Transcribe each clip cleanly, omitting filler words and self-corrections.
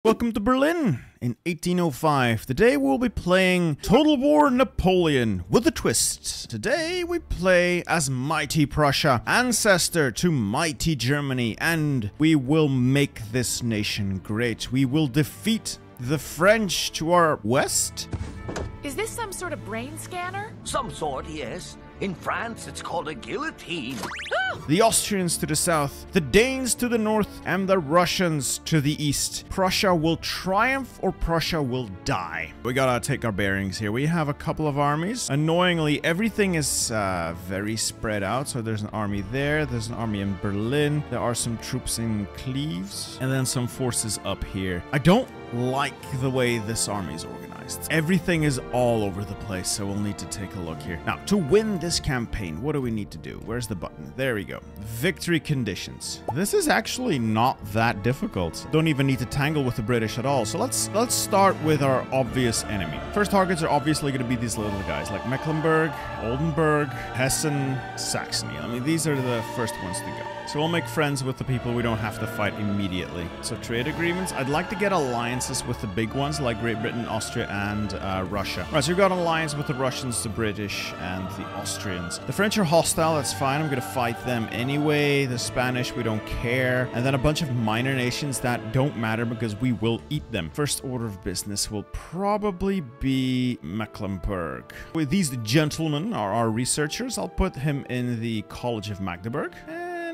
Welcome to Berlin in 1805. Today we'll be playing Total War Napoleon with a twist. Today we play as mighty Prussia, ancestor to mighty Germany, and we will make this nation great. We will defeat the French to our west. Is this some sort of brain scanner? Some sort, yes. In France, it's called a guillotine. The Austrians to the south, the Danes to the north, and the Russians to the east. Prussia will triumph or Prussia will die. We gotta take our bearings here. We have a couple of armies. Annoyingly, everything is very spread out. So there's an army there. There's an army in Berlin. There are some troops in Cleves. And then some forces up here. I don't like the way this army is organized. Everything is all over the place, so we'll need to take a look here. Now, to win this campaign, what do we need to do? Where's the button? There we go. Victory conditions. This is actually not that difficult. Don't even need to tangle with the British at all. So let's start with our obvious enemy. First targets are obviously going to be these little guys like Mecklenburg, Oldenburg, Hessen, Saxony. I mean, these are the first ones to go. So we'll make friends with the people we don't have to fight immediately. So trade agreements. I'd like to get alliances with the big ones like Great Britain, Austria, and Russia. All right, so we've got an alliance with the Russians, the British, and the Austrians. The French are hostile. That's fine. I'm going to fight them anyway. The Spanish, we don't care. And then a bunch of minor nations that don't matter because we will eat them. First order of business will probably be Mecklenburg. With these gentlemen are our researchers. I'll put him in the College of Magdeburg.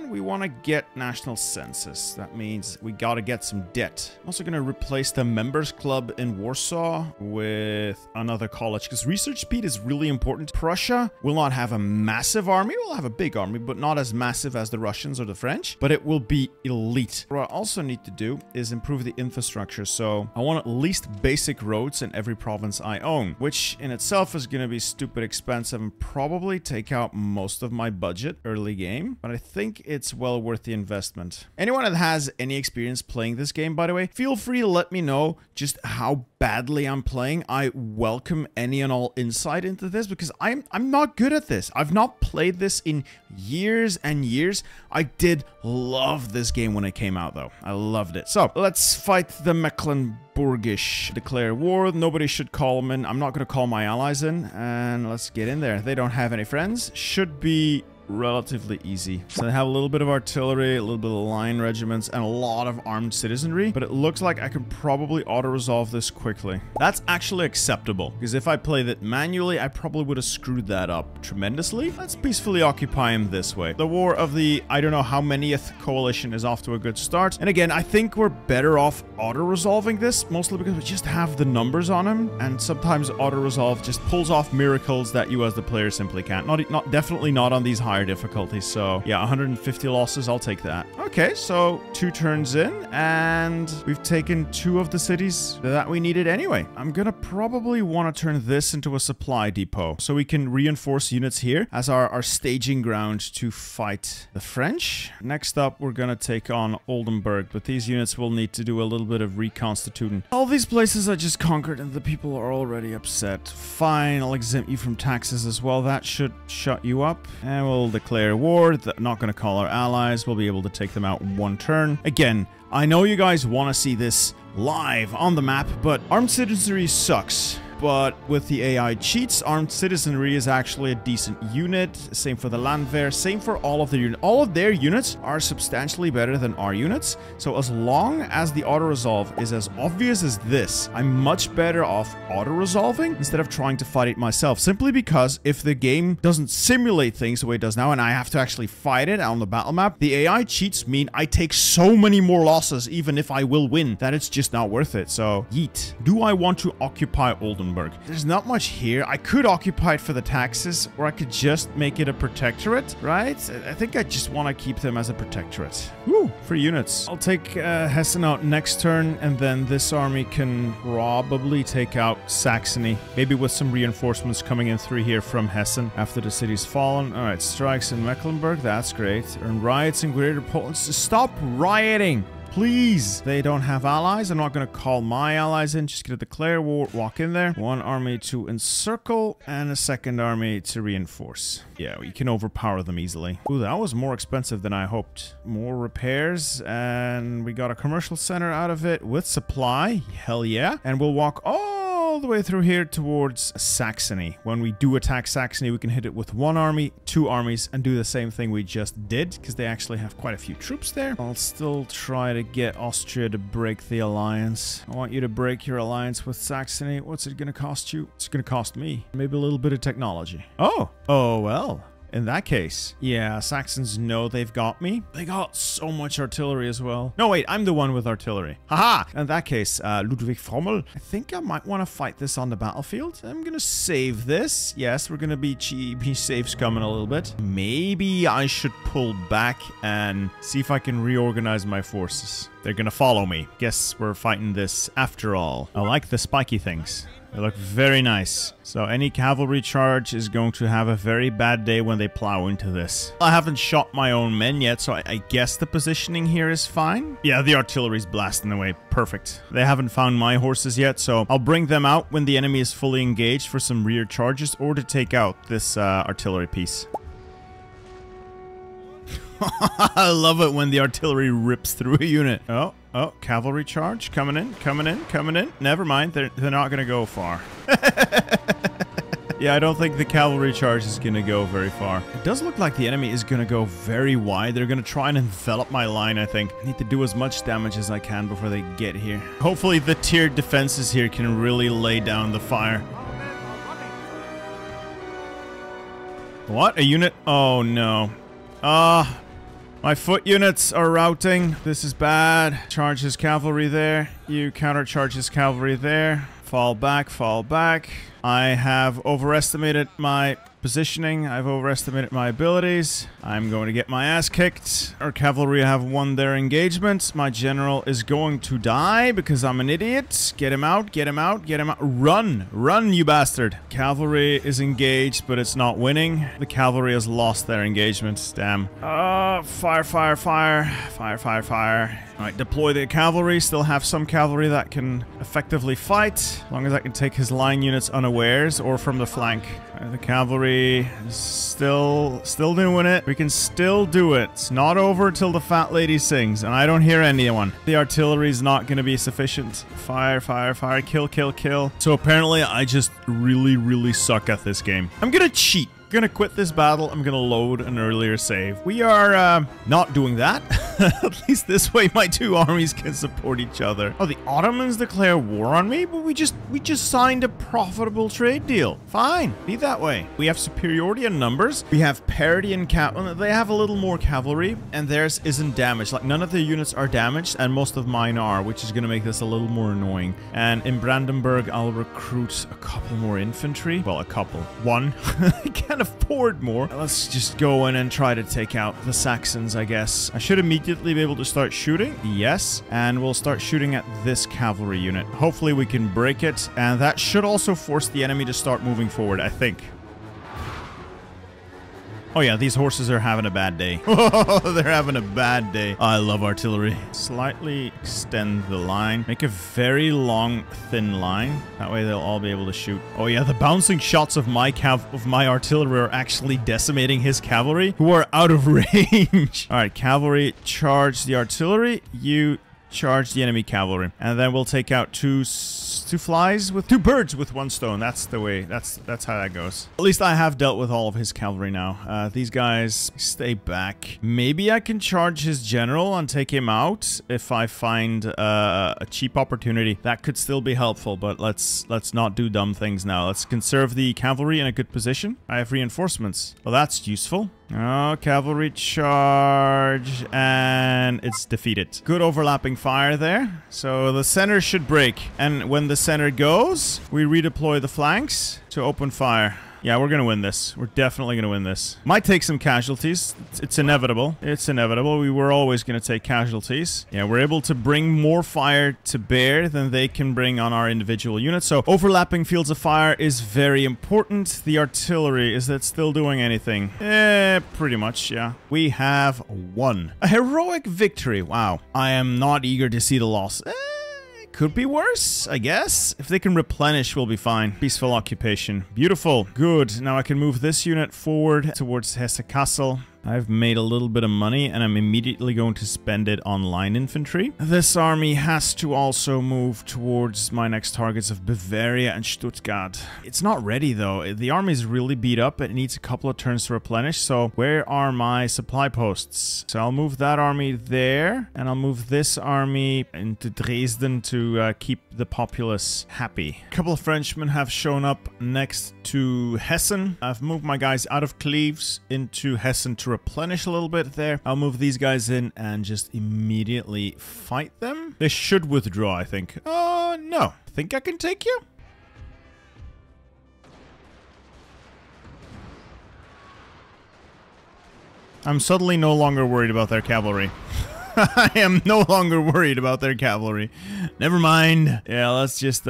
We want to get national census. That means we got to get some debt. I'm also going to replace the members club in Warsaw with another college because research speed is really important. Prussia will not have a massive army. We'll have a big army, but not as massive as the Russians or the French, but it will be elite. What I also need to do is improve the infrastructure. So I want at least basic roads in every province I own, which in itself is going to be stupid expensive and probably take out most of my budget early game, but I think it's well worth the investment. Anyone that has any experience playing this game, by the way, feel free to let me know just how badly I'm playing. I welcome any and all insight into this because I'm not good at this. I've not played this in years and years. I did love this game when it came out though. I loved it. So let's fight the Mecklenburgish. Declare war. Nobody should call them in. I'm not going to call my allies in, and let's get in there. They don't have any friends. Should be relatively easy. So they have a little bit of artillery, a little bit of line regiments, and a lot of armed citizenry, but it looks like I can probably auto-resolve this quickly. That's actually acceptable, because if I played it manually, I probably would have screwed that up tremendously. Let's peacefully occupy him this way. The war of the I don't know how manyth coalition is off to a good start. And again, I think we're better off auto-resolving this, mostly because we just have the numbers on him, and sometimes auto-resolve just pulls off miracles that you as the player simply can't. Definitely not on these high difficulty. So yeah, 150 losses, I'll take that. Okay, so 2 turns in and we've taken 2 of the cities that we needed anyway. I'm gonna probably want to turn this into a supply depot so we can reinforce units here as our staging ground to fight the French. Next up, we're gonna take on Oldenburg, but these units will need to do a little bit of reconstituting. All these places I just conquered and the people are already upset. Fine, I'll exempt you from taxes as well. That should shut you up. And we'll declare war. Not going to call our allies. We'll be able to take them out in 1 turn. Again, I know you guys want to see this live on the map, but armed citizenry sucks. But with the AI cheats, armed citizenry is actually a decent unit. Same for the Landwehr. Same for all of their units. All of their units are substantially better than our units. So as long as the auto-resolve is as obvious as this, I'm much better off auto-resolving instead of trying to fight it myself. Simply because if the game doesn't simulate things the way it does now, and I have to actually fight it on the battle map, the AI cheats mean I take so many more losses even if I will win that it's just not worth it. So, yeet. Do I want to occupy Oldenburg? There's not much here. I could occupy it for the taxes, or I could just make it a protectorate, right? I think I just want to keep them as a protectorate. Woo, free units. I'll take Hessen out next turn, and then this army can probably take out Saxony, maybe with some reinforcements coming in through here from Hessen after the city's fallen. All right, strikes in Mecklenburg. That's great. And riots in Greater Poland. Stop rioting, please. They don't have allies. I'm not going to call my allies in. Just going to declare war, walk in there. One army to encircle and a second army to reinforce. Yeah, we can overpower them easily. Ooh, that was more expensive than I hoped. More repairs, and we got a commercial center out of it with supply. Hell yeah. And we'll walk all the way through here towards Saxony. When we do attack Saxony, we can hit it with one army, two armies, and do the same thing we just did, because they actually have quite a few troops there. I'll still try to get Austria to break the alliance. I want you to break your alliance with Saxony. What's it going to cost you? It's going to cost me maybe a little bit of technology. Oh well. In that case, yeah, Saxons know they've got me. They got so much artillery as well. No, wait, I'm the one with artillery. Haha! In that case, Ludwig Frommel, I think I might want to fight this on the battlefield. I'm gonna save this. Yes, we're gonna be safe scumming a little bit. Maybe I should pull back and see if I can reorganize my forces. They're gonna follow me. Guess we're fighting this after all. I like the spiky things. They look very nice. So any cavalry charge is going to have a very bad day when they plow into this. I haven't shot my own men yet, so I guess the positioning here is fine. Yeah, the artillery's blasting away. Perfect. They haven't found my horses yet, so I'll bring them out when the enemy is fully engaged for some rear charges or to take out this artillery piece. I love it when the artillery rips through a unit. Oh, cavalry charge. Coming in. Never mind. They're not going to go far. Yeah, I don't think the cavalry charge is going to go very far. It does look like the enemy is going to go very wide. They're going to try and envelop my line, I think. I need to do as much damage as I can before they get here. Hopefully the tiered defenses here can really lay down the fire. What? A unit? Oh, no. My foot units are routing. This is bad. Charge his cavalry there. You countercharge his cavalry there. Fall back, fall back. I have overestimated my positioning. I've overestimated my abilities. I'm going to get my ass kicked. Our cavalry have won their engagement. My general is going to die because I'm an idiot. Get him out, get him out, get him out. Run, run, you bastard. Cavalry is engaged, but it's not winning. The cavalry has lost their engagement. Damn. Fire, fire, fire. Fire, fire, fire. All right, deploy the cavalry. Still have some cavalry that can effectively fight, as long as I can take his line units unawares or from the flank. The cavalry is still doing it. We can still do it. It's not over till the fat lady sings, and I don't hear anyone. The artillery is not going to be sufficient. Fire, fire, fire. Kill, kill, kill. So apparently I just really suck at this game. I'm going to cheat. I'm gonna quit this battle. I'm gonna load an earlier save. We are not doing that. At least this way my two armies can support each other. Oh, the Ottomans declare war on me, but we just signed a profitable trade deal. Fine, be that way. We have superiority in numbers. We have parity in cavalry. They have a little more cavalry, and theirs isn't damaged. Like, none of the units are damaged, and most of mine are, which is gonna make this a little more annoying. And in Brandenburg, I'll recruit a couple more infantry. Well, a couple. One. I can't afford more. Let's just go in and try to take out the Saxons, I guess. I should immediately be able to start shooting. Yes. And we'll start shooting at this cavalry unit. Hopefully we can break it. And that should also force the enemy to start moving forward, I think. Oh yeah, these horses are having a bad day. Oh, they're having a bad day. I love artillery. Slightly extend the line. Make a very long, thin line. That way they'll all be able to shoot. Oh yeah, the bouncing shots of my artillery are actually decimating his cavalry, who are out of range. All right, cavalry, charge the artillery. You charge the enemy cavalry, and then we'll take out two birds with one stone. That's the way. That's how that goes. At least I have dealt with all of his cavalry now. These guys stay back. Maybe I can charge his general and take him out if I find a cheap opportunity. That could still be helpful, but let's not do dumb things now. Let's conserve the cavalry in a good position. I have reinforcements. Well, that's useful. Oh, cavalry charge, and it's defeated. Good overlapping fire there. So the center should break, and when the center goes, we redeploy the flanks to open fire. Yeah, we're gonna win this. We're definitely gonna win this. Might take some casualties. It's inevitable. It's inevitable. We were always gonna take casualties. Yeah, we're able to bring more fire to bear than they can bring on our individual units. So overlapping fields of fire is very important. The artillery, is that still doing anything? Pretty much, yeah. We have won. A heroic victory. Wow. I am not eager to see the loss. Could be worse, I guess. If they can replenish, we'll be fine. Peaceful occupation. Beautiful. Good. Now I can move this unit forward towards Hesse Castle. I've made a little bit of money, and I'm immediately going to spend it on line infantry. This army has to also move towards my next targets of Bavaria and Stuttgart. It's not ready, though. The army is really beat up. It needs a couple of turns to replenish. So where are my supply posts? So I'll move that army there, and I'll move this army into Dresden to keep the populace happy. A couple of Frenchmen have shown up next to Hessen. I've moved my guys out of Cleves into Hessen to replenish a little bit there. I'll move these guys in and just immediately fight them. They should withdraw, I think. Oh, no. Think I can take you? I'm suddenly no longer worried about their cavalry. I am no longer worried about their cavalry. Never mind. Yeah, let's just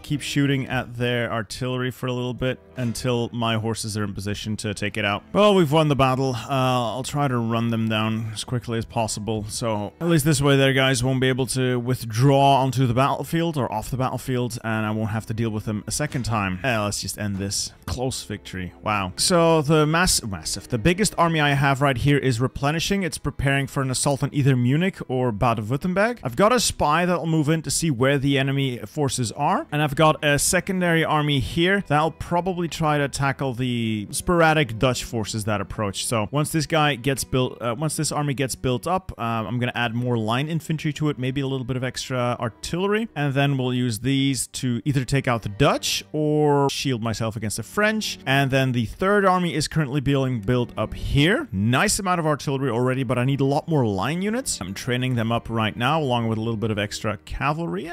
keep shooting at their artillery for a little bit until my horses are in position to take it out. Well, we've won the battle. I'll try to run them down as quickly as possible. So at least this way their guys won't be able to withdraw onto the battlefield or off the battlefield, and I won't have to deal with them a second time. Let's just end this. Close victory. Wow. So the the biggest army I have right here is replenishing. It's preparing for an assault on either Munich or Baden-Württemberg. I've got a spy that'll move in to see where the enemy forces are, and I've got a secondary army here that'll probably try to tackle the sporadic Dutch forces that approach. So once this guy gets built, once this army gets built up, I'm gonna add more line infantry to it, maybe a little bit of extra artillery, and then we'll use these to either take out the Dutch or shield myself against the French. And then the third army is currently being built up here. Nice amount of artillery already, but I need a lot more line units. I'm training them up right now, along with a little bit of extra cavalry.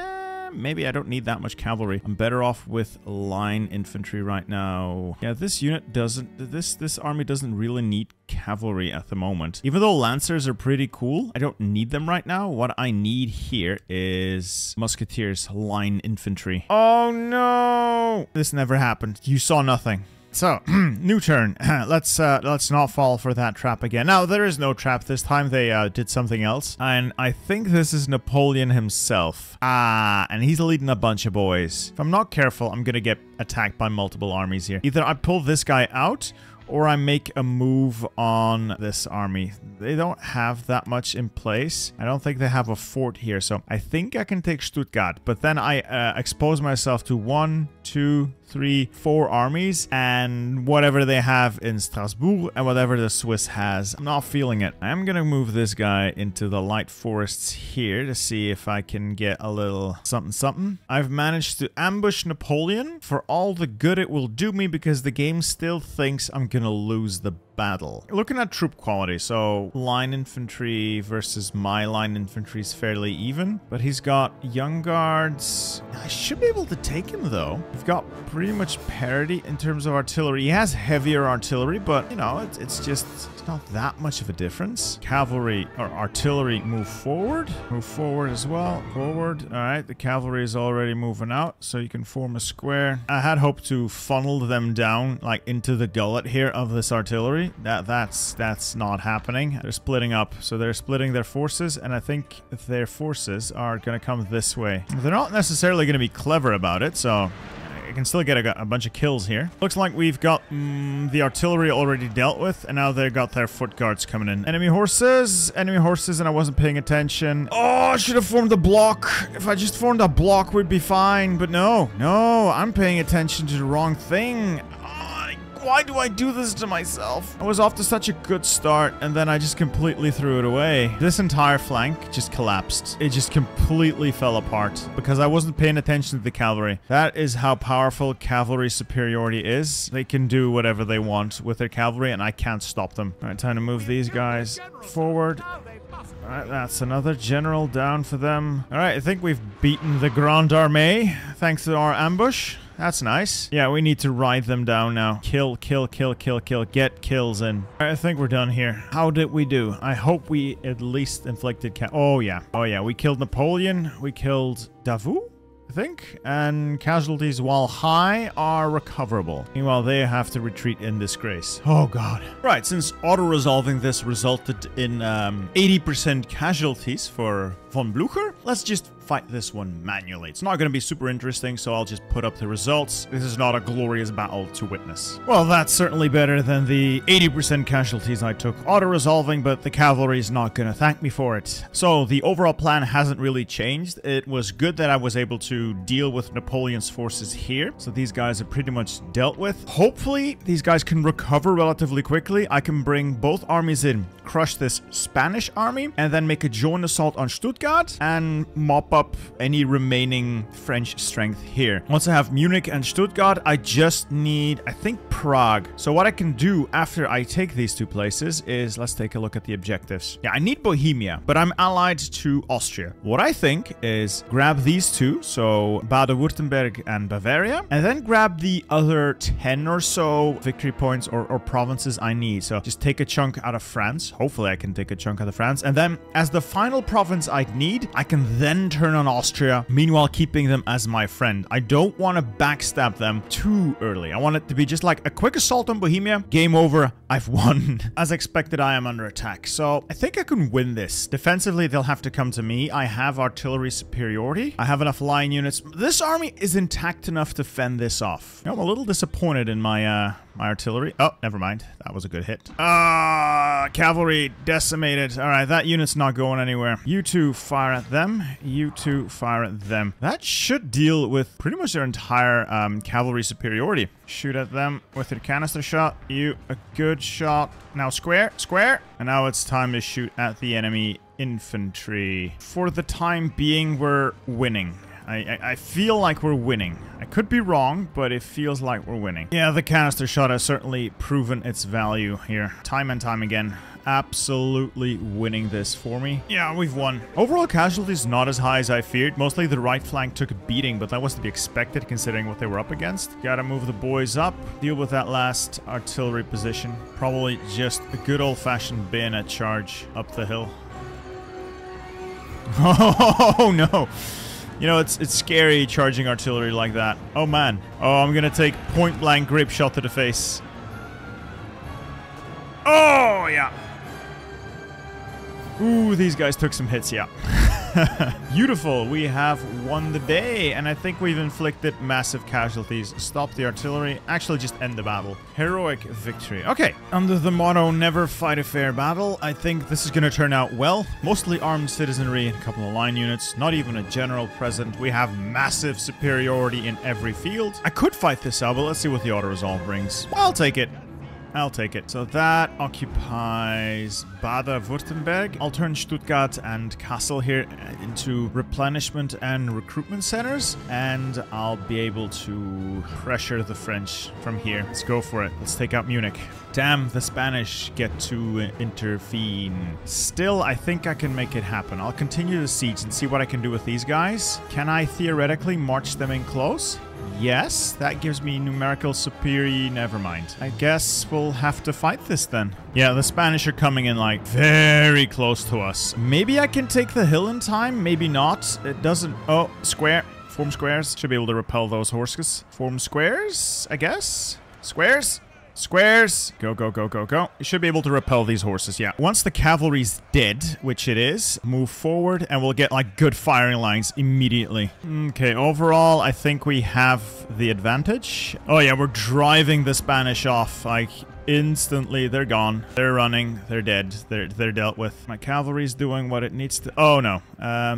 Maybe I don't need that much cavalry. I'm better off with line infantry right now. Yeah, this unit doesn't... This army doesn't really need cavalry at the moment. Even though lancers are pretty cool, I don't need them right now. What I need here is musketeers, line infantry. Oh no! This never happened. You saw nothing. So, new turn. Let's not fall for that trap again. Now, there is no trap this time. They did something else. And I think this is Napoleon himself. And he's leading a bunch of boys. If I'm not careful, I'm gonna get attacked by multiple armies here. Either I pull this guy out, or I make a move on this army. They don't have that much in place. I don't think they have a fort here, so I think I can take Stuttgart. But then I expose myself to 1, 2, 3, 4 armies, and whatever they have in Strasbourg and whatever the Swiss has. I'm not feeling it. I'm gonna move this guy into the light forests here to see if I can get a little something something. I've managed to ambush Napoleon for all the good it will do me, because the game still thinks I'm gonna lose the battle. Looking at troop quality, so line infantry versus my line infantry is fairly even, but he's got young guards. I should be able to take him though. We've got pretty much parity in terms of artillery. He has heavier artillery, but you know, it's just not that much of a difference. Cavalry or artillery move forward as well. Forward. All right, the cavalry is already moving out, so you can form a square. I had hoped to funnel them down like into the gullet here of this artillery. That's not happening. They're splitting up, so they're splitting their forces, and I think their forces are gonna come this way. They're not necessarily gonna be clever about it, so I can still get a bunch of kills here. Looks like we've got the artillery already dealt with, and now they've got their foot guards coming in. Enemy horses, and I wasn't paying attention. Oh, I should have formed a block. If I just formed a block, we'd be fine, but no, I'm paying attention to the wrong thing. Why do I do this to myself? I was off to such a good start, and then I just completely threw it away. This entire flank just collapsed. It just completely fell apart because I wasn't paying attention to the cavalry. That is how powerful cavalry superiority is. They can do whatever they want with their cavalry, and I can't stop them. All right, time to move these guys forward. All right, that's another general down for them. All right, I think we've beaten the Grande Armée thanks to our ambush. That's nice. Yeah, we need to ride them down now. Kill, kill, kill, kill, kill. Get kills in. I think we're done here. How did we do? I hope we at least inflicted oh, yeah. Oh, yeah. We killed Napoleon. We killed Davout, I think, and casualties while high are recoverable. Meanwhile, they have to retreat in disgrace. Oh god. Right, since auto-resolving this resulted in 80% casualties for von Blücher, let's just fight this one manually. It's not going to be super interesting, so I'll just put up the results. This is not a glorious battle to witness. Well, that's certainly better than the 80% casualties I took auto-resolving, but the cavalry is not going to thank me for it. So the overall plan hasn't really changed. It was good that I was able to deal with Napoleon's forces here, so these guys are pretty much dealt with. Hopefully, these guys can recover relatively quickly. I can bring both armies in, crush this Spanish army, and then make a joint assault on Stuttgart and mop up any remaining French strength here. Once I have Munich and Stuttgart, I just need, I think, Prague. So what I can do after I take these two places is, let's take a look at the objectives. Yeah, I need Bohemia, but I'm allied to Austria. What I think is grab these two, so Baden-Württemberg and Bavaria, and then grab the other 10 or so victory points or provinces I need. So just take a chunk out of France. Hopefully I can take a chunk out of France. And then as the final province I need, I can then turn on Austria, meanwhile keeping them as my friend. I don't want to backstab them too early. I want it to be just like a quick assault on Bohemia, game over, I've won. As expected, I am under attack, so I think I can win this. Defensively, they'll have to come to me. I have artillery superiority. I have enough line units. This army is intact enough to fend this off. I'm a little disappointed in my my artillery. Oh, never mind. That was a good hit. Cavalry decimated. All right, that unit's not going anywhere. You two fire at them. You two fire at them. That should deal with pretty much their entire cavalry superiority. Shoot at them with your canister shot. You, a good shot. Now square, square. And now it's time to shoot at the enemy infantry. For the time being, we're winning. I feel like we're winning. I could be wrong, but it feels like we're winning. Yeah, the canister shot has certainly proven its value here. Time and time again. Absolutely winning this for me. Yeah, we've won. Overall casualties not as high as I feared. Mostly the right flank took a beating, but that was to be expected considering what they were up against. Gotta move the boys up. Deal with that last artillery position. Probably just a good old-fashioned bayonet charge up the hill. Oh, no. You know, it's scary charging artillery like that. Oh, man. Oh, I'm gonna take point-blank grape shot to the face. Oh, yeah. Ooh, these guys took some hits, yeah. Beautiful. We have won the day, and I think we've inflicted massive casualties. Stop the artillery. Actually, just end the battle. Heroic victory. Okay. Under the motto, never fight a fair battle, I think this is going to turn out well. Mostly armed citizenry, a couple of line units, not even a general present. We have massive superiority in every field. I could fight this out, but let's see what the auto-resolve brings. I'll take it. I'll take it. So that occupies Baden-Württemberg. I'll turn Stuttgart and Kassel here into replenishment and recruitment centers, and I'll be able to pressure the French from here. Let's go for it. Let's take out Munich. Damn, the Spanish get to intervene. Still, I think I can make it happen. I'll continue the siege and see what I can do with these guys. Can I theoretically march them in close? Yes, that gives me numerical superiority. Never mind. I guess we'll have to fight this then. Yeah, the Spanish are coming in like very close to us. Maybe I can take the hill in time, maybe not. It doesn't... Oh, square. Form squares. Should be able to repel those horses. Form squares, I guess. Squares. Squares. Go, go, go, go, go. You should be able to repel these horses, yeah. Once the cavalry's dead, which it is, move forward and we'll get like good firing lines immediately. Okay, overall, I think we have the advantage. Oh yeah, we're driving the Spanish off. Like, instantly, they're gone. They're running. They're dead. They're dealt with. My cavalry's doing what it needs to. Oh no.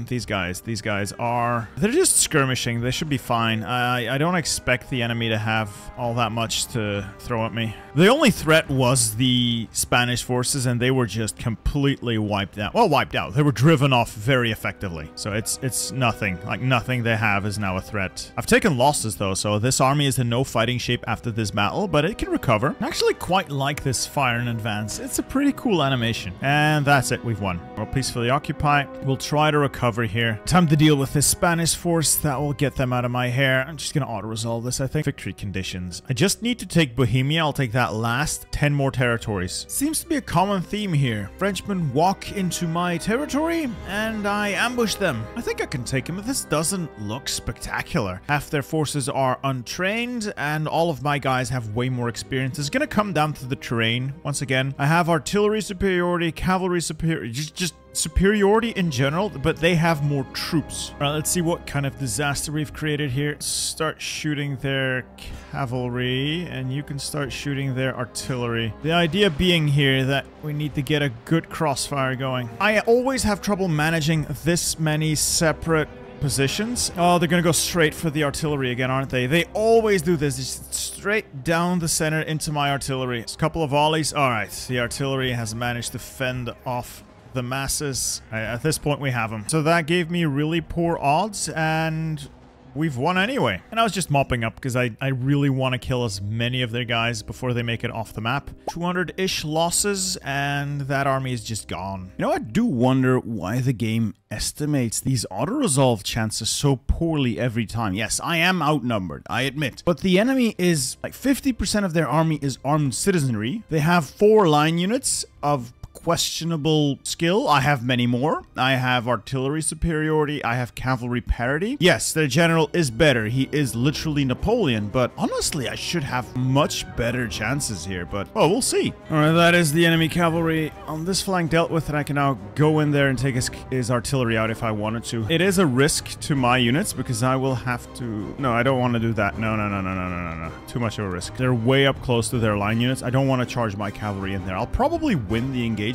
These guys are... They're just skirmishing. They should be fine. I don't expect the enemy to have all that much to throw at me. The only threat was the Spanish forces, and they were just completely wiped out. Well, wiped out. They were driven off very effectively. So it's nothing. Like, nothing they have is now a threat. I've taken losses, though, so this army is in no fighting shape after this battle, but it can recover. Actually, quite like this fire in advance. It's a pretty cool animation. And that's it. We've won. We'll peacefully occupy. We'll try try to recover here. Time to deal with this Spanish force. That will get them out of my hair. I'm just gonna auto-resolve this, I think. Victory conditions. I just need to take Bohemia. I'll take that last. 10 more territories. Seems to be a common theme here. Frenchmen walk into my territory, and I ambush them. I think I can take them, but this doesn't look spectacular. Half their forces are untrained, and all of my guys have way more experience. It's gonna come down to the terrain. Once again, I have artillery superiority, cavalry superiority, just superiority in general, but they have more troops. All right, let's see what kind of disaster we've created here. Start shooting their cavalry, and you can start shooting their artillery. The idea being here that we need to get a good crossfire going. I always have trouble managing this many separate positions. Oh, they're gonna go straight for the artillery again, aren't they? They always do this. Just straight down the center into my artillery. It's a couple of volleys. All right, the artillery has managed to fend off the masses. At this point, we have them. So that gave me really poor odds, and we've won anyway. And I was just mopping up because I really want to kill as many of their guys before they make it off the map. 200-ish losses, and that army is just gone. You know, I do wonder why the game estimates these auto-resolve chances so poorly every time. Yes, I am outnumbered, I admit. But the enemy is, like, 50% of their army is armed citizenry. They have 4 line units of questionable skill. I have many more. I have artillery superiority. I have cavalry parity. Yes, their general is better. He is literally Napoleon, but honestly, I should have much better chances here, but, well, we'll see. All right, that is the enemy cavalry on this flank dealt with, and I can now go in there and take his artillery out if I wanted to. It is a risk to my units because I will have to... No, I don't want to do that. No. Too much of a risk. They're way up close to their line units. I don't want to charge my cavalry in there. I'll probably win the engagement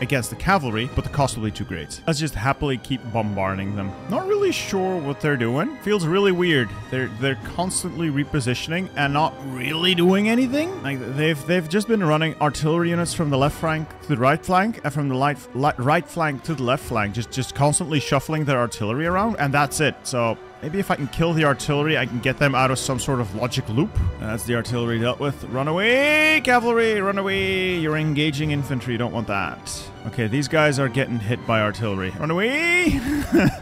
against the cavalry, but the cost will be too great. Let's just happily keep bombarding them. Not really sure what they're doing. Feels really weird. They're constantly repositioning and not really doing anything. Like they've just been running artillery units from the left flank to the right flank, and from the right flank to the left flank, just constantly shuffling their artillery around, and that's it. So maybe if I can kill the artillery, I can get them out of some sort of logic loop. That's the artillery dealt with. Run away, cavalry! Run away! You're engaging infantry. You don't want that. Okay, these guys are getting hit by artillery. Run away!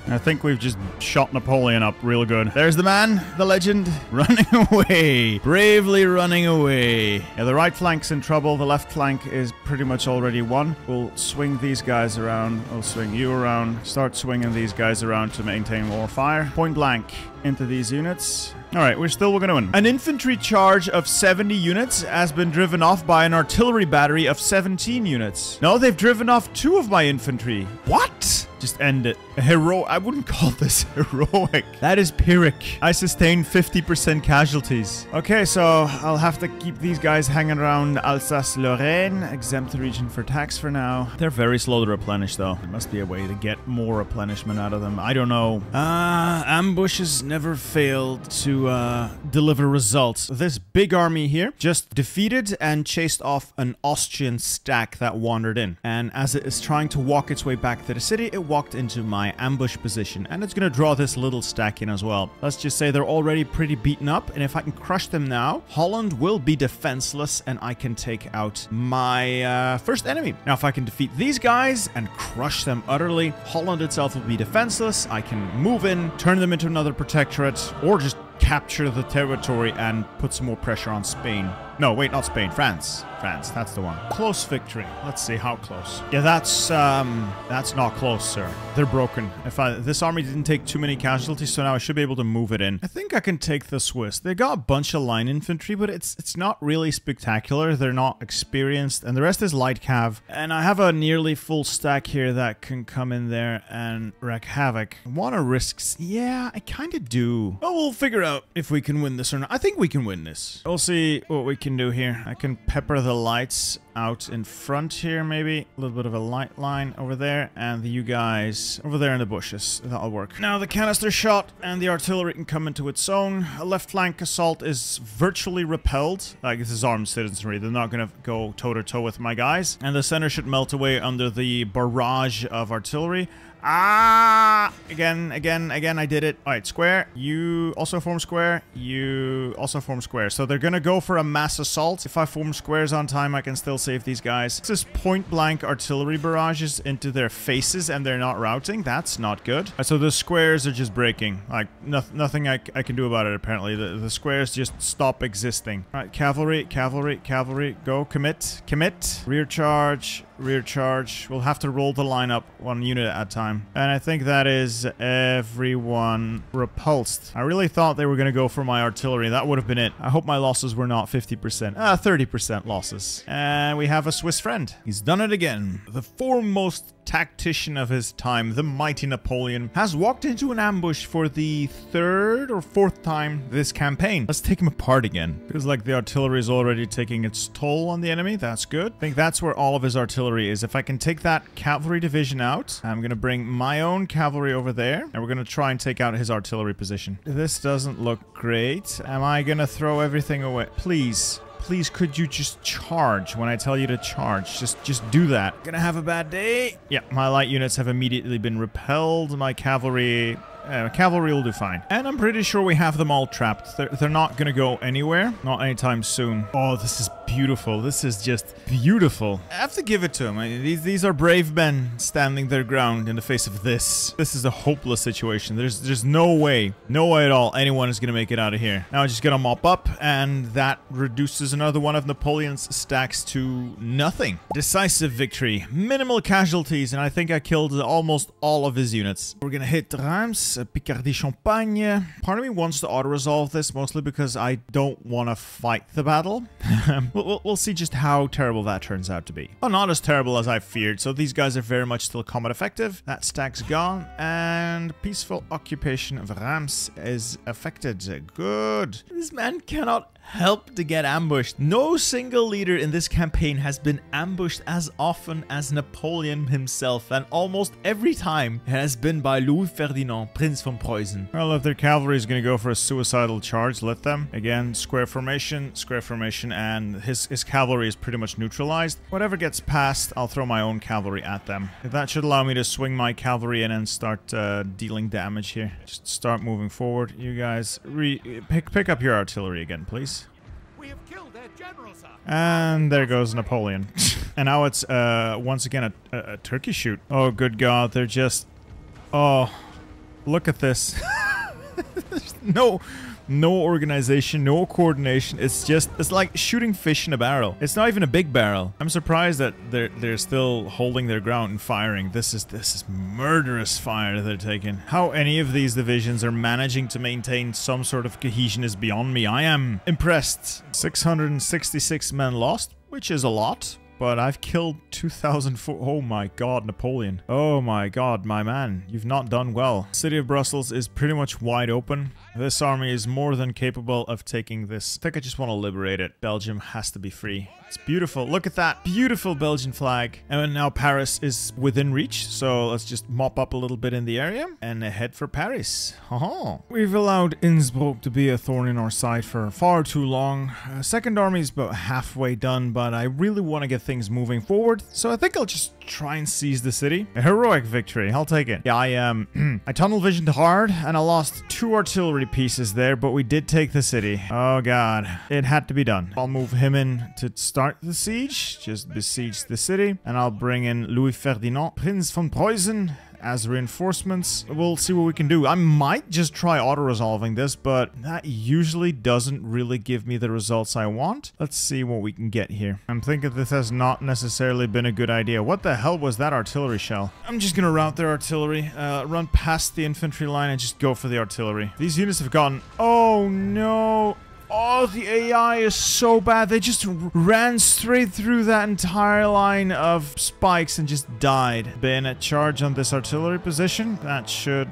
I think we've just shot Napoleon up real good. There's the man, the legend, running away. Bravely running away. Yeah, the right flank's in trouble. The left flank is pretty much already won. We'll swing these guys around. We'll swing you around. Start swinging these guys around to maintain more fire. Point blank into these units. All right, we're gonna win. An infantry charge of 70 units has been driven off by an artillery battery of 17 units. No, they've driven off 2 of my infantry. What? Just end it. I wouldn't call this heroic. That is Pyrrhic. I sustained 50% casualties. Okay, so I'll have to keep these guys hanging around Alsace-Lorraine. Exempt the region for tax for now. They're very slow to replenish, though. There must be a way to get more replenishment out of them. I don't know. Ambushes never failed to deliver results. This big army here just defeated and chased off an Austrian stack that wandered in. And as it is trying to walk its way back to the city, it walked into my ambush position, and it's gonna draw this little stack in as well. Let's just say they're already pretty beaten up, and if I can crush them now, Holland will be defenseless, and I can take out my first enemy. Now, if I can defeat these guys and crush them utterly, Holland itself will be defenseless. I can move in, turn them into another protectorate, or just capture the territory and put some more pressure on Spain. No, wait, not Spain. France. France, that's the one. Close victory. Let's see how close. Yeah, that's not close, sir. They're broken. This army didn't take too many casualties, so now I should be able to move it in. I think I can take the Swiss. They got a bunch of line infantry, but it's not really spectacular. They're not experienced, and the rest is light cav. And I have a nearly full stack here that can come in there and wreak havoc. Want to risk? Yeah, I kind of do. But we'll figure out if we can win this or not. I think we can win this. We'll see what we can do here. I can pepper the lights out in front here, maybe. A little bit of a light line over there, and you guys over there in the bushes. That'll work. Now the canister shot and the artillery can come into its own. A left flank assault is virtually repelled. Like, this is armed citizenry. They're not gonna go toe-to-toe with my guys. And the center should melt away under the barrage of artillery. Ah! Again, I did it. All right, square. You also form square. You also form square. So they're gonna go for a mass assault. If I form squares on time, I can still save these guys. This is point-blank artillery barrages into their faces, and they're not routing. That's not good. So the squares are just breaking. Like, nothing I can do about it, apparently. The squares just stop existing. All right, cavalry, cavalry, cavalry. Go, commit, commit. Rear charge. Rear charge. We'll have to roll the line up 1 unit at a time. And I think that is everyone repulsed. I really thought they were going to go for my artillery. That would have been it. I hope my losses were not 50%. 30% losses. And we have a Swiss friend. He's done it again. The foremost tactician of his time, the mighty Napoleon, has walked into an ambush for the 3rd or 4th time this campaign. Let's take him apart again. Feels like the artillery is already taking its toll on the enemy. That's good. I think that's where all of his artillery is. If I can take that cavalry division out, I'm going to bring my own cavalry over there, and we're going to try and take out his artillery position. This doesn't look great. Am I going to throw everything away? Please. Please, could you just charge when I tell you to charge? Just do that. Gonna have a bad day. Yeah, my light units have immediately been repelled. My cavalry... cavalry will do fine. And I'm pretty sure we have them all trapped. They're not gonna go anywhere. Not anytime soon. Oh, this is beautiful. This is just beautiful. I have to give it to them. These are brave men standing their ground in the face of this. This is a hopeless situation. There's no way at all anyone is gonna make it out of here. Now I'm just gonna mop up, and that reduces another one of Napoleon's stacks to nothing. Decisive victory. Minimal casualties, and I think I killed almost all of his units. We're gonna hit Reims. Picardie Champagne. Part of me wants to auto-resolve this, mostly because I don't want to fight the battle. We'll see just how terrible that turns out to be. Well, not as terrible as I feared, so these guys are very much still combat effective. That stack's gone, and peaceful occupation of Reims is affected. Good. This man cannot help to get ambushed. No single leader in this campaign has been ambushed as often as Napoleon himself, and almost every time it has been by Louis Ferdinand, Prince von Preußen. Well, if their cavalry is going to go for a suicidal charge, let them. Again, square formation, and his cavalry is pretty much neutralized. Whatever gets past, I'll throw my own cavalry at them. That should allow me to swing my cavalry in and start dealing damage here. Just start moving forward. You guys, pick up your artillery again, please. We have killed their general, sir. And there goes Napoleon. And now it's once again a turkey shoot. Oh, good God. They're just... Oh, look at this. There's no organization, no coordination. It's like shooting fish in a barrel. It's not even a big barrel. I'm surprised that they're still holding their ground and firing. This is murderous fire they're taking. How any of these divisions are managing to maintain some sort of cohesion is beyond me. I am impressed. 666 men lost, which is a lot. But I've killed 2,004. Oh my God, Napoleon. Oh my God, my man. You've not done well. City of Brussels is pretty much wide open. This army is more than capable of taking this. I think I just want to liberate it. Belgium has to be free. It's beautiful. Look at that. Beautiful Belgian flag. And now Paris is within reach. So let's just mop up a little bit in the area and head for Paris. We've allowed Innsbruck to be a thorn in our side for far too long. Second army is about halfway done, but I really want to get things moving forward. So I think I'll just try and seize the city. A heroic victory. I'll take it. Yeah, I tunnel visioned hard and I lost 2 artillery pieces there, but we did take the city. Oh God. It had to be done. I'll move him in to start the siege. Just besiege the city. And I'll bring in Louis Ferdinand, Prince von Preußen, as reinforcements. We'll see what we can do. I might just try auto-resolving this, but that usually doesn't really give me the results I want. Let's see what we can get here. I'm thinking this has not necessarily been a good idea. What the hell was that artillery shell? I'm just gonna route their artillery, run past the infantry line and just go for the artillery. These units have gotten... Oh no! Oh, the AI is so bad. They just ran straight through that entire line of spikes and just died. Bayonet charge on this artillery position. That should...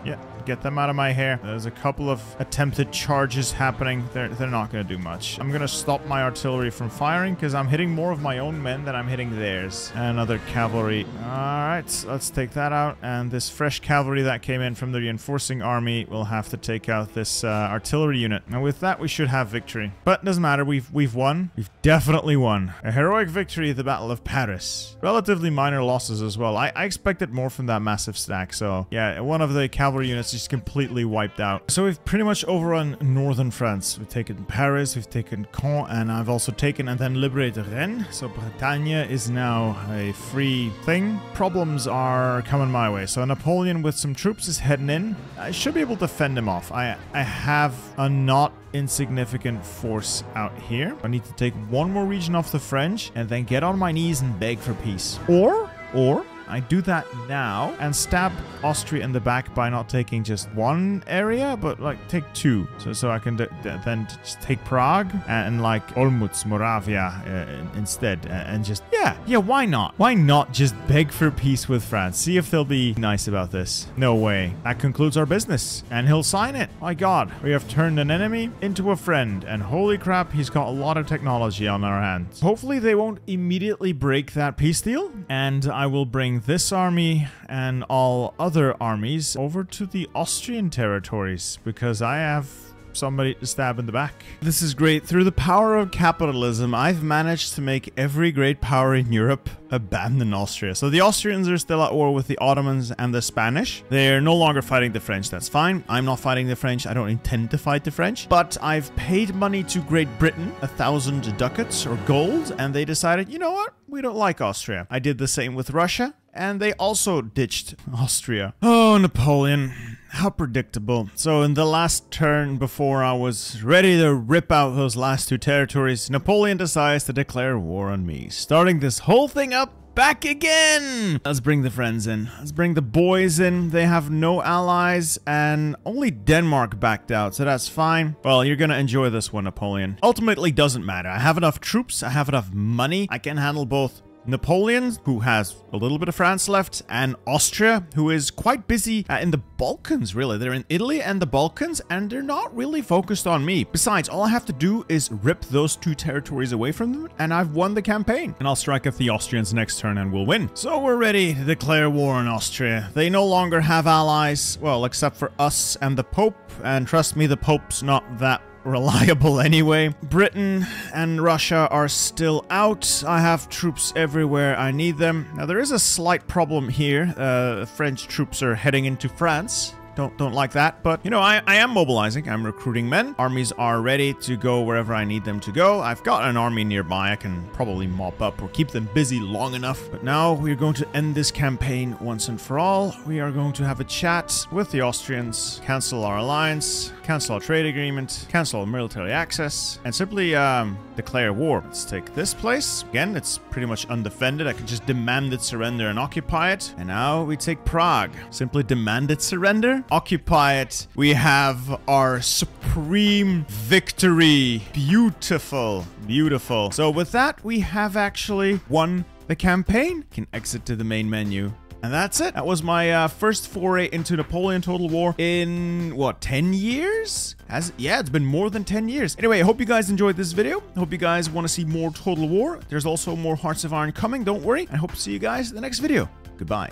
Yeah, Get them out of my hair. There's a couple of attempted charges happening. They're not going to do much. I'm going to stop my artillery from firing because I'm hitting more of my own men than I'm hitting theirs. Another cavalry. All right, let's take that out. And this fresh cavalry that came in from the reinforcing army will have to take out this artillery unit. And with that, we should have victory. But it doesn't matter. We've won. We've definitely won. A heroic victory at the Battle of Paris. Relatively minor losses as well. I expected more from that massive stack. So yeah, one of the cavalry units just completely wiped out. So we've pretty much overrun northern France. We've taken Paris, we've taken Caen, and I've also taken and then liberated Rennes. So Bretagne is now a free thing. Problems are coming my way. So Napoleon with some troops is heading in. I should be able to fend him off. I have a not insignificant force out here. I need to take one more region off the French and then get on my knees and beg for peace. Or I do that now and stab Austria in the back by not taking just one area, but like take two. So I can then just take Prague and like Olmütz, Moravia instead. And just, yeah, why not? Why not just beg for peace with France? See if they'll be nice about this. No way. That concludes our business. And he'll sign it. My God, we have turned an enemy into a friend. And holy crap, he's got a lot of technology on our hands. Hopefully they won't immediately break that peace deal. And I will bring this army and all other armies over to the Austrian territories because I have somebody to stab in the back. This is great. Through the power of capitalism, I've managed to make every great power in Europe abandon Austria. So the Austrians are still at war with the Ottomans and the Spanish. They're no longer fighting the French. That's fine. I'm not fighting the French. I don't intend to fight the French. But I've paid money to Great Britain, 1,000 ducats or gold, and they decided, you know what? We don't like Austria. I did the same with Russia, and they also ditched Austria. Oh, Napoleon. How predictable. So in the last turn before I was ready to rip out those last two territories, Napoleon decides to declare war on me, starting this whole thing up back again. Let's bring the friends in. Let's bring the boys in. They have no allies and only Denmark backed out, so that's fine. Well, you're gonna enjoy this one, Napoleon. Ultimately, doesn't matter. I have enough troops. I have enough money. I can handle both Napoleon, who has a little bit of France left, and Austria, who is quite busy in the Balkans, really. They're in Italy and the Balkans, and they're not really focused on me. Besides, all I have to do is rip those two territories away from them, and I've won the campaign. And I'll strike at the Austrians next turn, and we'll win. So we're ready to declare war on Austria. They no longer have allies, well, except for us and the Pope, and trust me, the Pope's not that reliable anyway. Britain and Russia are still out. I have troops everywhere I need them. Now there is a slight problem here. French troops are heading into France. Don't like that, but you know, I am mobilizing. I'm recruiting men. Armies are ready to go wherever I need them to go. I've got an army nearby I can probably mop up or keep them busy long enough. But now we're going to end this campaign once and for all. We are going to have a chat with the Austrians, cancel our alliance, cancel our trade agreement, cancel our military access, and simply declare war. Let's take this place. Again, it's pretty much undefended. I can just demand its surrender and occupy it. And now we take Prague. Simply demand its surrender, occupy it. We have our supreme victory. Beautiful, beautiful. So with that, we have actually won the campaign. Can exit to the main menu. And that's it. That was my first foray into Napoleon Total War in, what, 10 years? Yeah, it's been more than 10 years. Anyway, I hope you guys enjoyed this video. I hope you guys want to see more Total War. There's also more Hearts of Iron coming, don't worry. I hope to see you guys in the next video. Goodbye.